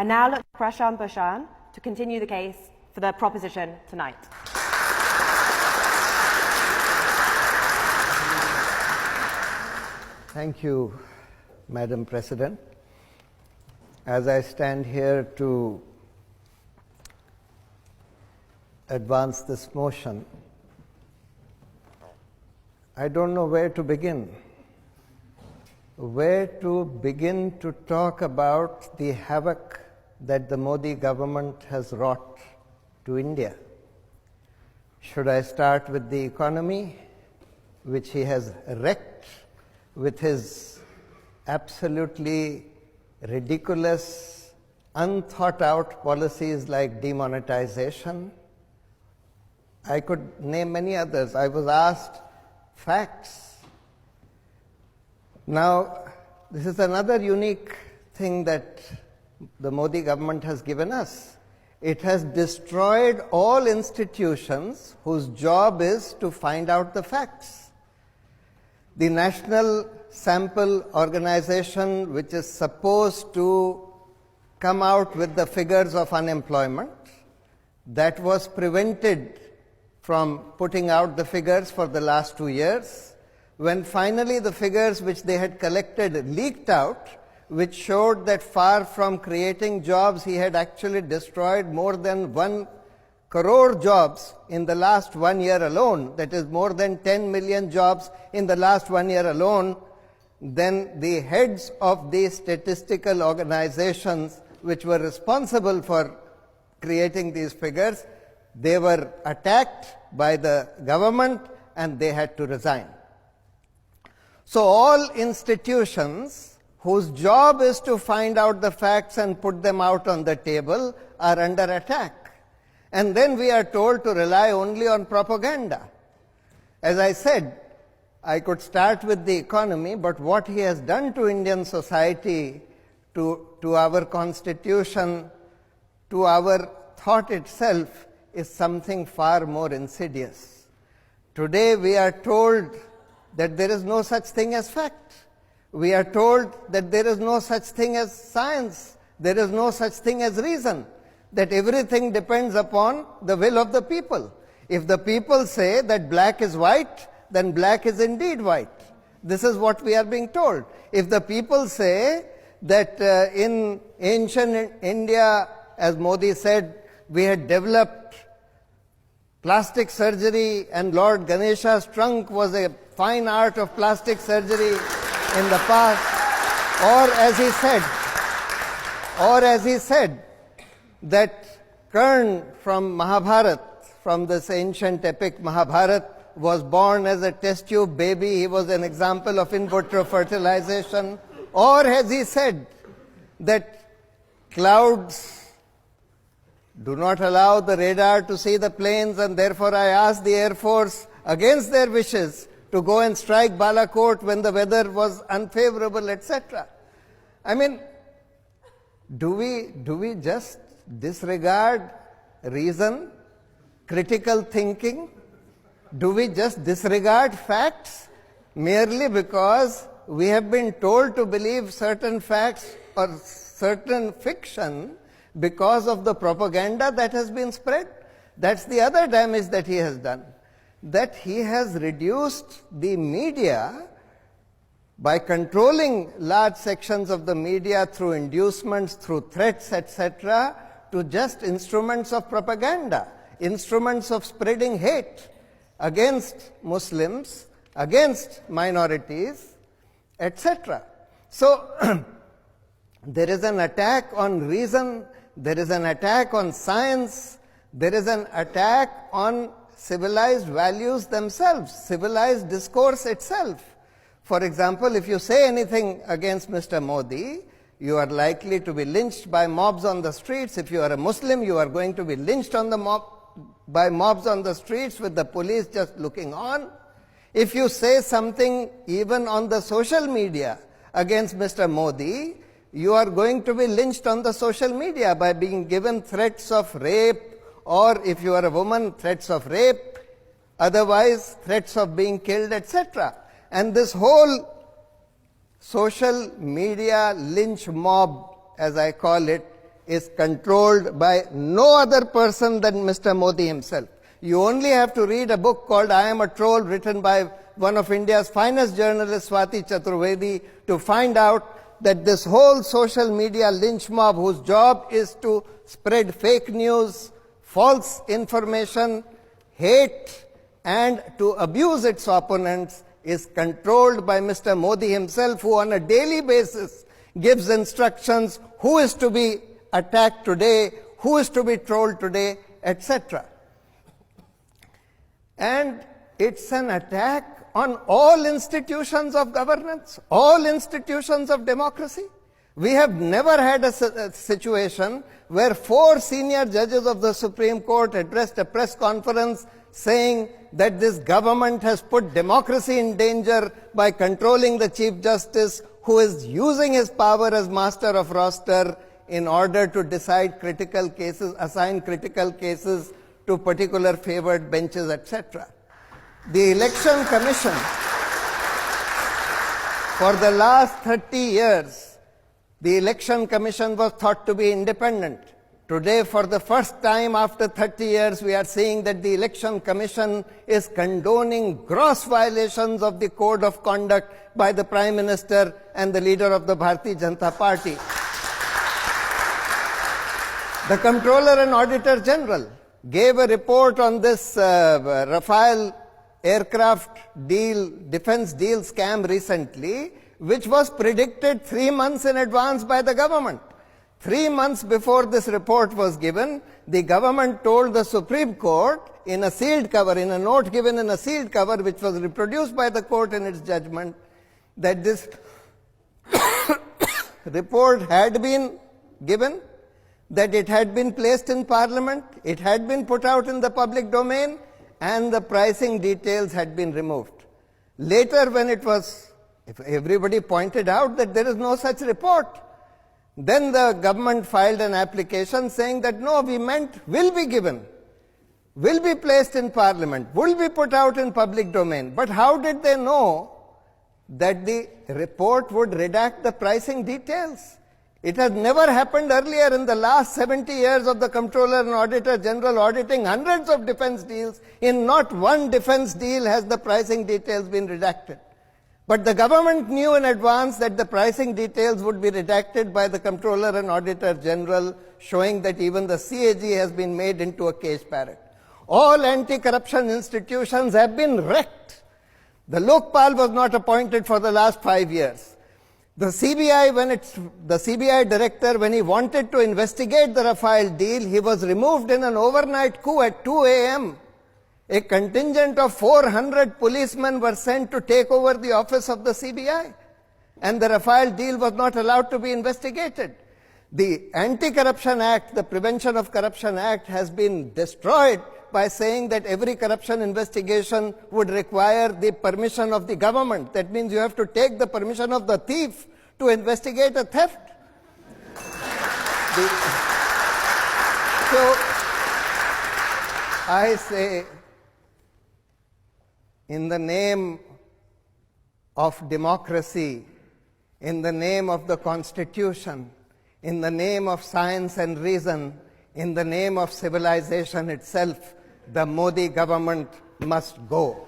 now look to Prashant Bhushan to continue the case for the proposition tonight. Thank you, Madam President. As I stand here to advance this motion, I don't know where to begin. Where to begin to talk about the havoc that the Modi government has wrought to India. Should I start with the economy, which he has wrecked with his absolutely ridiculous, unthought out policies like demonetization? I could name many others. I was asked facts. Now, this is another unique thing that the Modi government has given us. It has destroyed all institutions whose job is to find out the facts. The National Sample Organization, which is supposed to come out with the figures of unemployment, that was prevented from putting out the figures for the last 2 years. When finally the figures which they had collected leaked out, which showed that far from creating jobs, he had actually destroyed more than 1 crore jobs in the last 1 year alone, that is more than 10 million jobs in the last 1 year alone, then the heads of the statistical organizations which were responsible for creating these figures, they were attacked by the government and they had to resign. So all institutions whose job is to find out the facts and put them out on the table are under attack. And then we are told to rely only on propaganda. As I said, I could start with the economy, but what he has done to Indian society, to our constitution, to our thought itself, is something far more insidious. Today we are told that there is no such thing as fact. We are told that there is no such thing as science. There is no such thing as reason. That everything depends upon the will of the people. If the people say that black is white, then black is indeed white. This is what we are being told. If the people say that in ancient India, as Modi said, we had developed plastic surgery and Lord Ganesha's trunk was a fine art of plastic surgery in the past, or as he said, that Karna from Mahabharata, from this ancient epic Mahabharata, was born as a test tube baby. He was an example of in vitro fertilization. Or has he said that clouds do not allow the radar to see the planes, and therefore I asked the Air Force, against their wishes, to go and strike Balakot when the weather was unfavorable, etc. I mean, do we just disregard reason, critical thinking? Do we just disregard facts merely because we have been told to believe certain facts or certain fiction because of the propaganda that has been spread? That's the other damage that he has done. That he has reduced the media by controlling large sections of the media through inducements, through threats, etc., to just instruments of propaganda, instruments of spreading hate against Muslims, against minorities, etc. So there is an attack on reason, there is an attack on science, there is an attack on civilized values themselves, civilized discourse itself. For example, if you say anything against Mr. Modi, you are likely to be lynched by mobs on the streets. If you are a Muslim, you are going to be lynched on by mobs on the streets with the police just looking on. If you say something even on the social media against Mr. Modi, you are going to be lynched on the social media by being given threats of rape, or if you are a woman, threats of rape, otherwise threats of being killed, etc. And this whole social media lynch mob, as I call it, is controlled by no other person than Mr. Modi himself. You only have to read a book called I Am a Troll, written by one of India's finest journalists, Swati Chaturvedi, to find out that this whole social media lynch mob, whose job is to spread fake news, false information, hate, and to abuse its opponents, is controlled by Mr. Modi himself, who on a daily basis gives instructions who is to be attacked today, who is to be trolled today, etc. And it's an attack on all institutions of governance, all institutions of democracy. We have never had a situation where 4 senior judges of the Supreme Court addressed a press conference saying that this government has put democracy in danger by controlling the Chief Justice, who is using his power as master of roster in order to decide critical cases, assign critical cases to particular favored benches, etc. The Election Commission, for the last 30 years, the Election Commission was thought to be independent. Today, for the first time after 30 years, we are seeing that the Election Commission is condoning gross violations of the Code of Conduct by the Prime Minister and the leader of the Bharatiya Janata Party. The Comptroller and Auditor General gave a report on this Rafale aircraft deal, defense deal scam recently, which was predicted 3 months in advance by the government. 3 months before this report was given, the government told the Supreme Court in a sealed cover, in a note given in a sealed cover, which was reproduced by the court in its judgment, that this report had been given, that it had been placed in Parliament, it had been put out in the public domain, and the pricing details had been removed. Later, when it was, if everybody pointed out that there is no such report, then the government filed an application saying that no, we meant will be given, will be placed in Parliament, will be put out in public domain. But how did they know that the report would redact the pricing details? It has never happened earlier in the last 70 years of the Comptroller and Auditor General auditing hundreds of defense deals. In not one defense deal has the pricing details been redacted. But the government knew in advance that the pricing details would be redacted by the Comptroller and Auditor General, showing that even the CAG has been made into a cage parrot. All anti-corruption institutions have been wrecked. The Lokpal was not appointed for the last 5 years. The CBI, the CBI director, when he wanted to investigate the Rafale deal, he was removed in an overnight coup at 2 a.m. A contingent of 400 policemen were sent to take over the office of the CBI. And the Rafale deal was not allowed to be investigated. The Anti-Corruption Act, the Prevention of Corruption Act, has been destroyed by saying that every corruption investigation would require the permission of the government. That means you have to take the permission of the thief to investigate a theft. So, I say, in the name of democracy, in the name of the Constitution, in the name of science and reason, in the name of civilization itself, the Modi government must go.